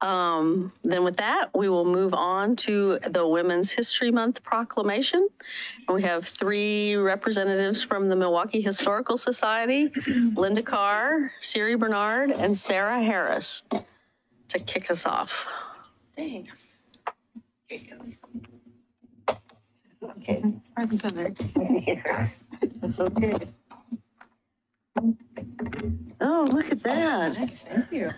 Then with that, we will move on to the Women's History Month proclamation. And we have 3 representatives from the Milwaukie Historical Society, Linda Carr, Siri Bernard, and Sarah Harris, to kick us off. Thanks. Here you go. Okay. Here. Okay. Oh, look at that. Nice, thank you.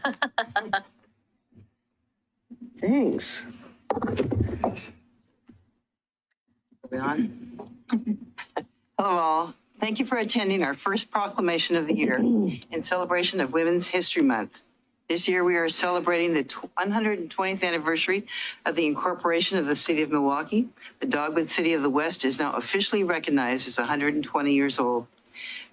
Thanks. Are we on? Hello all. Thank you for attending our first proclamation of the year in celebration of Women's History Month. This year we are celebrating the 120th anniversary of the incorporation of the city of Milwaukie. The Dogwood City of the West is now officially recognized as 120 years old.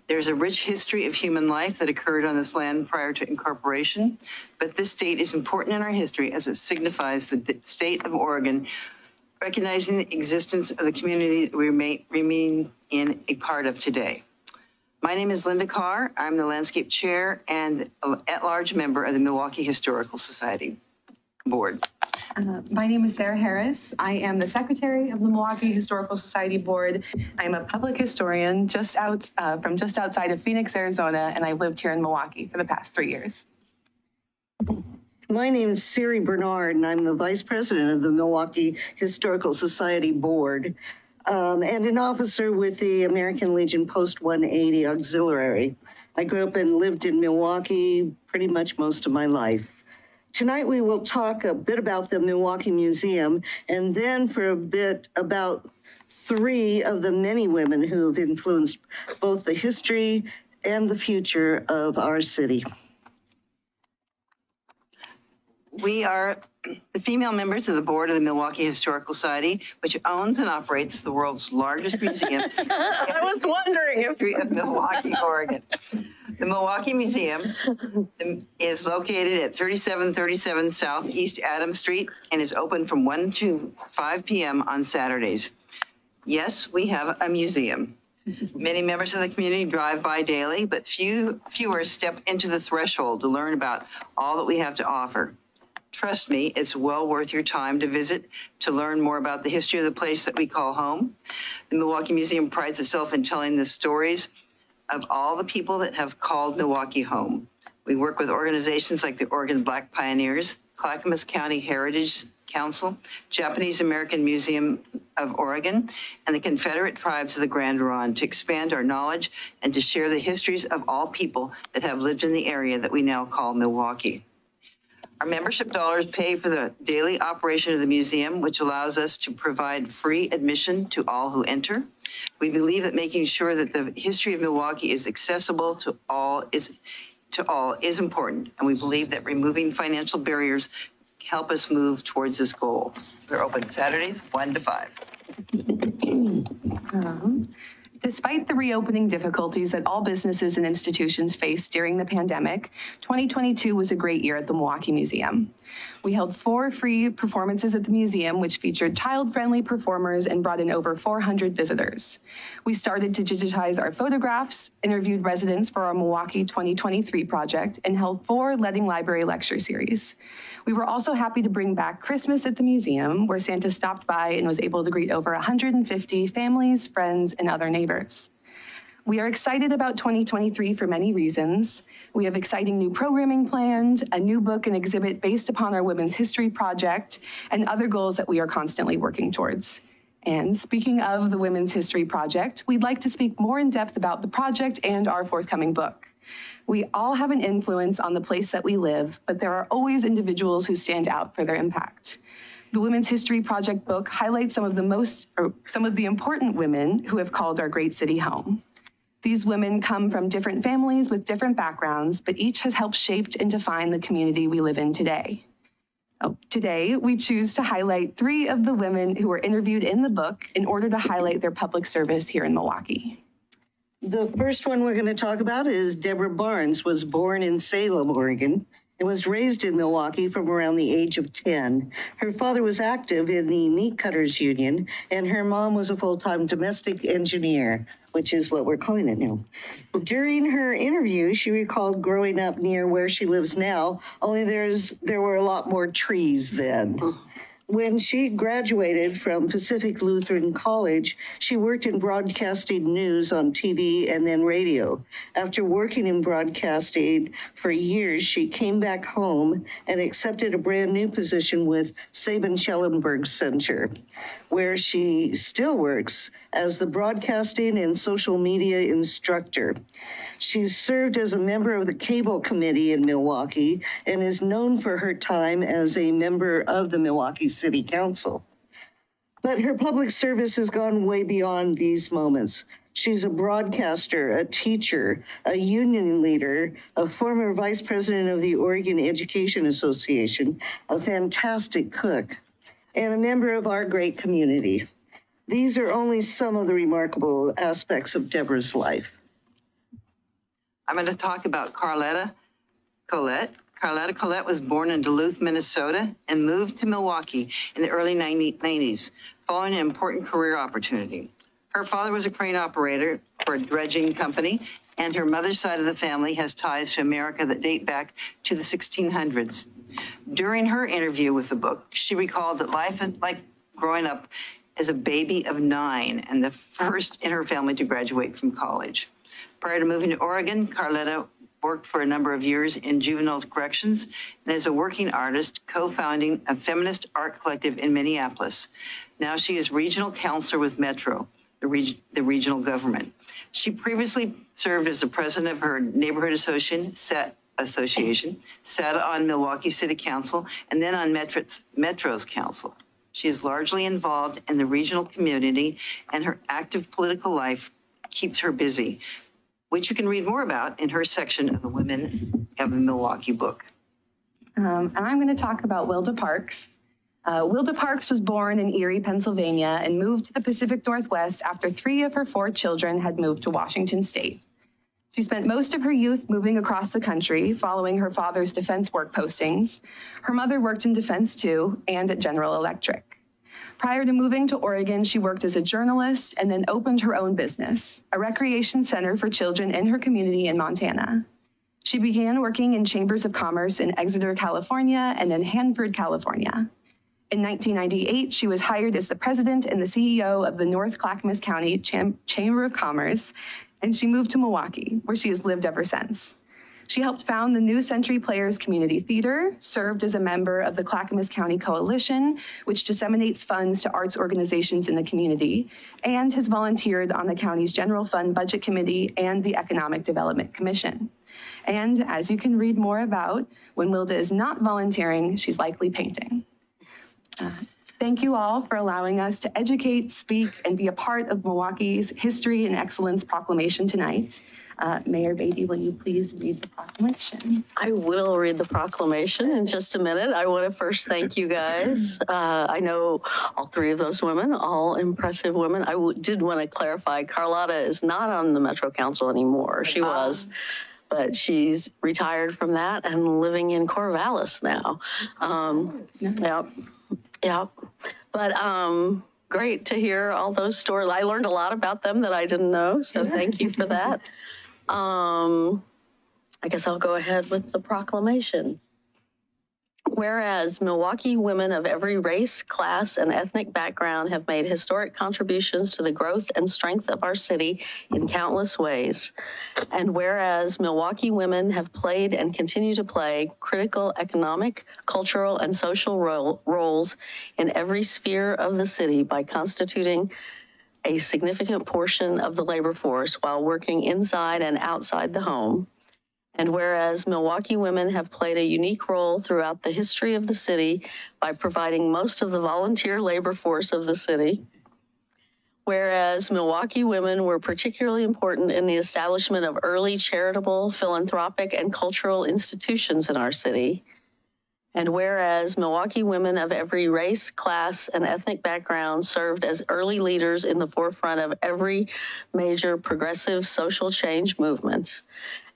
There's a rich history of human life that occurred on this land prior to incorporation, but this date is important in our history as it signifies the state of Oregon, recognizing the existence of the community that we remain in a part of today. My name is Linda Carr. I'm the landscape chair and at-large member of the Milwaukie Historical Society Board. My name is Sarah Harris. I am the secretary of the Milwaukie Historical Society Board. I'm a public historian from just outside of Phoenix, Arizona, and I've lived here in Milwaukie for the past 3 years. My name is Siri Bernard, and I'm the vice president of the Milwaukie Historical Society Board and an officer with the American Legion Post 180 Auxiliary. I grew up and lived in Milwaukie pretty much most of my life. Tonight we will talk a bit about the Milwaukie Museum and then for a bit about 3 of the many women who have influenced both the history and the future of our city. We are the female members of the board of the Milwaukie Historical Society, which owns and operates the world's largest museum. I was wondering if of Milwaukie, Oregon. The Milwaukie Museum is located at 3737 Southeast Adams Street and is open from 1 to 5 p.m. on Saturdays. Yes, we have a museum. Many members of the community drive by daily, but fewer step into the threshold to learn about all that we have to offer. Trust me, it's well worth your time to visit to learn more about the history of the place that we call home. The Milwaukie Museum prides itself in telling the stories of all the people that have called Milwaukie home. We work with organizations like the Oregon Black Pioneers, Clackamas County Heritage Council, Japanese American Museum of Oregon, and the Confederate Tribes of the Grand Ronde to expand our knowledge and to share the histories of all people that have lived in the area that we now call Milwaukie. Our membership dollars pay for the daily operation of the museum, which allows us to provide free admission to all who enter. We believe that making sure that the history of Milwaukie is accessible to all is important, and we believe that removing financial barriers help us move towards this goal. We're open Saturdays 1 to 5. Despite the reopening difficulties that all businesses and institutions faced during the pandemic, 2022 was a great year at the Milwaukie Museum. We held 4 free performances at the museum, which featured child-friendly performers and brought in over 400 visitors. We started to digitize our photographs, interviewed residents for our Milwaukie 2023 project, and held 4 Letting Library lecture series. We were also happy to bring back Christmas at the museum, where Santa stopped by and was able to greet over 150 families, friends, and other neighbors. We are excited about 2023 for many reasons. We have exciting new programming planned, a new book and exhibit based upon our Women's History Project, and other goals that we are constantly working towards. And speaking of the Women's History Project, we'd like to speak more in depth about the project and our forthcoming book. We all have an influence on the place that we live, but there are always individuals who stand out for their impact. The Women's History Project book highlights some of the important women who have called our great city home. These women come from different families with different backgrounds, but each has helped shape and define the community we live in today. Today, we choose to highlight 3 of the women who were interviewed in the book in order to highlight their public service here in Milwaukie. The first one we're going to talk about is Deborah Barnes, was born in Salem, Oregon. and was raised in Milwaukie from around the age of 10. Her father was active in the Meat Cutters Union, and her mom was a full-time domestic engineer, which is what we're calling it now. During her interview, she recalled growing up near where she lives now, only there were a lot more trees then. When she graduated from Pacific Lutheran College, she worked in broadcasting news on TV and then radio. After working in broadcasting for years, she came back home and accepted a brand new position with Saban-Schellenberg Center, where she still works as the broadcasting and social media instructor. She's served as a member of the Cable Committee in Milwaukie and is known for her time as a member of the Milwaukie City Council. But her public service has gone way beyond these moments. She's a broadcaster, a teacher, a union leader, a former vice president of the Oregon Education Association, a fantastic cook, and a member of our great community. These are only some of the remarkable aspects of Deborah's life. I'm going to talk about Carletta Collette. Carletta Collette was born in Duluth, Minnesota, and moved to Milwaukie in the early 90s, following an important career opportunity. Her father was a crane operator for a dredging company, and her mother's side of the family has ties to America that date back to the 1600s. During her interview with the book, she recalled that life is like growing up as a baby of 9 and the first in her family to graduate from college. Prior to moving to Oregon, Carletta worked for a number of years in juvenile corrections and is a working artist, co-founding a feminist art collective in Minneapolis. Now she is regional counselor with Metro, the regional government. She previously served as the president of her neighborhood association, sat on Milwaukie City Council, and then on Metro's council. She is largely involved in the regional community, and her active political life keeps her busy, which you can read more about in her section of the Women of Milwaukie book. And I'm going to talk about Wilda Parks. Wilda Parks was born in Erie, Pennsylvania, and moved to the Pacific Northwest after 3 of her 4 children had moved to Washington State. She spent most of her youth moving across the country, following her father's defense work postings. Her mother worked in defense too, and at General Electric. Prior to moving to Oregon, she worked as a journalist and then opened her own business, a recreation center for children in her community in Montana. She began working in chambers of commerce in Exeter, California, and in Hanford, California. In 1998, she was hired as the president and the CEO of the North Clackamas County Chamber of Commerce, and she moved to Milwaukie, where she has lived ever since. She helped found the New Century Players Community Theater, served as a member of the Clackamas County Coalition, which disseminates funds to arts organizations in the community, and has volunteered on the county's General Fund Budget Committee and the Economic Development Commission. And as you can read more about, when Wilda is not volunteering, she's likely painting. Thank you all for allowing us to educate, speak, and be a part of Milwaukee's History and Excellence Proclamation tonight. Mayor Beatty, will you please read the proclamation? I will read the proclamation in just a minute. I want to first thank you guys. I know all 3 of those women, all impressive women. I did want to clarify, Carlotta is not on the Metro Council anymore. She was. But she's retired from that and living in Corvallis now. Yep. But great to hear all those stories. I learned a lot about them that I didn't know, so thank you for that. I guess I'll go ahead with the proclamation. Whereas Milwaukie women of every race, class, and ethnic background have made historic contributions to the growth and strength of our city in countless ways. And whereas Milwaukie women have played and continue to play critical economic, cultural, and social roles in every sphere of the city by constituting a significant portion of the labor force while working inside and outside the home. And whereas Milwaukie women have played a unique role throughout the history of the city by providing most of the volunteer labor force of the city. Whereas Milwaukie women were particularly important in the establishment of early charitable, philanthropic, and cultural institutions in our city. And whereas Milwaukie women of every race, class, and ethnic background served as early leaders in the forefront of every major progressive social change movement.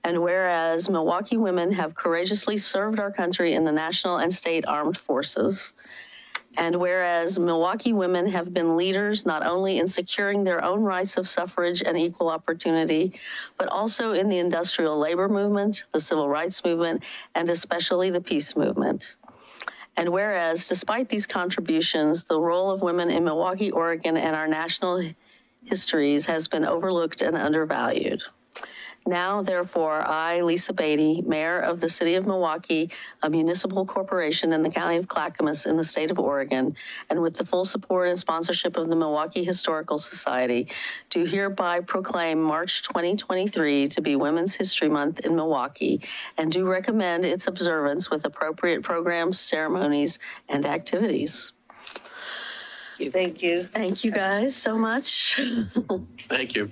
And whereas Milwaukee women have courageously served our country in the national and state armed forces. And whereas Milwaukee women have been leaders not only in securing their own rights of suffrage and equal opportunity, but also in the industrial labor movement, the civil rights movement, and especially the peace movement. And whereas, despite these contributions, the role of women in Milwaukie, Oregon, and our national histories has been overlooked and undervalued. Now, therefore, I, Lisa Beatty, Mayor of the City of Milwaukie, a municipal corporation in the County of Clackamas in the state of Oregon, and with the full support and sponsorship of the Milwaukie Historical Society, do hereby proclaim March 2023 to be Women's History Month in Milwaukie, and do recommend its observance with appropriate programs, ceremonies, and activities. Thank you. Thank you guys so much. Thank you.